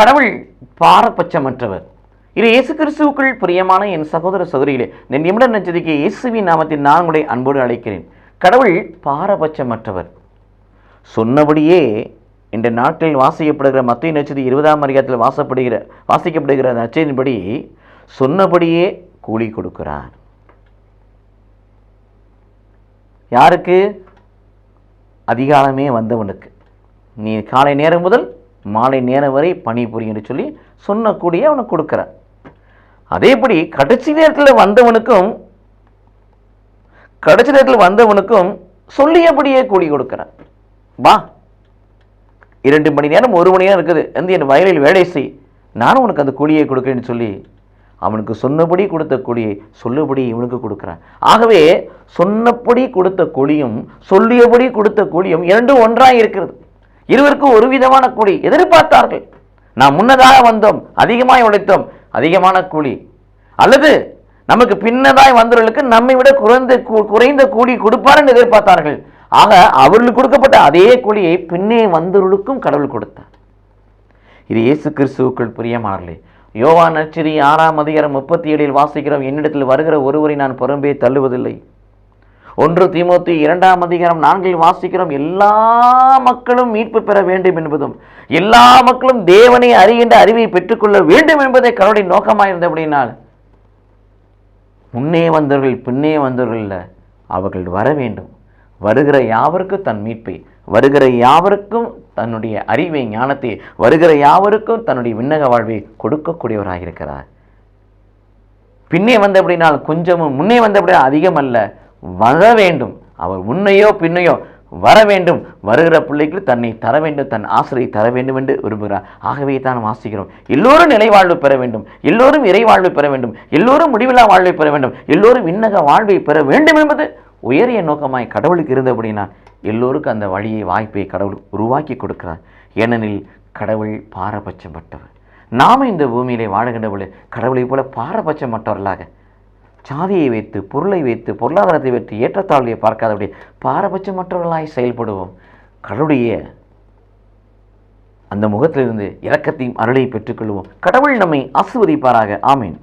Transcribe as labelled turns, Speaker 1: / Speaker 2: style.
Speaker 1: கடவுள் பாரபட்சமற்றவர். இது இயேசு கிறிஸ்துவுக்குள் பிரியமான என் சகோதர சகோதரிகளே, இந்த நிமிட நட்சத்திரிக்கு இயேசுவின் நாமத்தில் நான் உங்களை அன்போடு அழைக்கிறேன். கடவுள் பாரபட்சமற்றவர். சொன்னபடியே இந்த நாட்டில் வாசிக்கப்படுகிற மத்திய நட்சத்திரம் 20ஆம் அதிகாரத்தில் வாசிக்கப்படுகிற நட்சத்தின்படி சொன்னபடியே கூலி கொடுக்கிறார். யாருக்கு? அதிகாலமே வந்தவனுக்கு. நீ காலை நேரம் முதல் மாலை நேரம் வரை பணிபுரி என்று சொல்லி சொன்னக்கூடிய அவனுக்கு கொடுக்கிறார். அதேபடி கடைசி நேரத்தில் வந்தவனுக்கும் சொல்லியபடியே கூலி கொடுக்கிறார். வா, 2 மணி நேரம் 1 மணி நேரம் இருக்குது, என் வயலில் வேலை செய், நானும் உனக்கு அந்த கூலியை கொடுக்கிறேன்னு சொல்லி அவனுக்கு சொன்னபடி கொடுத்த கூலியை சொல்லபடி இவனுக்கு கொடுக்கிறான். ஆகவே சொன்னபடி கொடுத்த கூலியும் சொல்லியபடி கொடுத்த கூலியும் இரண்டும் ஒன்றாக இருக்கிறது. இருவருக்கும் ஒரு விதமான கூலி எதிர்பார்த்தார்கள். நாம் முன்னதாக வந்தோம், அதிகமாய் உழைத்தோம், அதிகமான கூலி. அல்லது நமக்கு பின்னதாய் வந்தவர்களுக்கு நம்மை விட குறைந்த கூலி கொடுப்பார் என்று எதிர்பார்த்தார்கள். ஆக அவர்களுக்கு கொடுக்கப்பட்ட அதே கூலியை பின்னே வந்தவர்களுக்கும் கடவுள் கொடுத்தார். இது இயேசு கிறிஸ்துவுக்குள் பிரியமானவர்களே. யோவான் நற்செய்தி 6ஆம் அதிகாரம் 37 வாசிக்கிறோம், என்னிடத்தில் வருகிற ஒருவரை நான் புறம்பே தள்ளுவதில்லை. 1 தீமோத்தேயு 2ஆம் அதிகாரம் 4 வாசிக்கிறோம், எல்லா மக்களும் மீட்பு பெற வேண்டும் என்பதும் எல்லா மக்களும் தேவனை அறிகின்ற அறிவை பெற்றுக்கொள்ள வேண்டும் என்பதை கடவுளின் நோக்கமாயிருந்தபடினால் முன்னே வந்தவர்கள் பின்னே வந்தவர்கள் அவர்கள் வர வேண்டும். வருகிற யாவருக்கும் தன் மீட்பை, வருகிற யாவருக்கும் தன்னுடைய அறிவை ஞானத்தை, வருகிற யாவருக்கும் தன்னுடைய விண்ணக வாழ்வை கொடுக்கக்கூடியவராக இருக்கிறார். பின்னே வந்தபடினால் கொஞ்சமும் முன்னே வந்தபடினால் அதிகம் அல்ல, வர வேண்டும். அவர் முன்னையோ பின்னையோ வர வேண்டும். வருகிற பிள்ளைக்கு தன்னை தர வேண்டும், தன் ஆசிரியை தர வேண்டும் என்று விரும்புகிறார். ஆகவே தான் வாசிக்கிறோம், எல்லோரும் நிலை வாழ்வு பெற வேண்டும், எல்லோரும் இறை வாழ்வு பெற வேண்டும், எல்லோரும் முடிவில்லா வாழ்வை பெற வேண்டும், எல்லோரும் விண்ணக வாழ்வை பெற வேண்டும் என்பது உயரிய நோக்கமாய் கடவுளுக்கு இருந்தபடினா எல்லோருக்கும் அந்த வழியை வாய்ப்பை கடவுள் உருவாக்கி கொடுக்கிறார். ஏனெனில் கடவுள் பாரபட்சமற்றவர். நாம் இந்த பூமியிலே வாழுகின்றவர்களே கடவுளை போல பாரபட்சமற்றவர்களாக சாதியை வைத்து, பொருளை வைத்து, பொருளாதாரத்தை வைத்து ஏற்றத்தாழ்வை பார்க்காதபடி பாரபட்சமற்றவர்களாய் செயல்படுவோம். கடவுளுடைய அந்த முகத்திலிருந்து இரக்கத்தையும் அருளை பெற்றுக்கொள்வோம். கடவுள் நம்மை ஆசீர்வதிப்பாராக. ஆமீன்.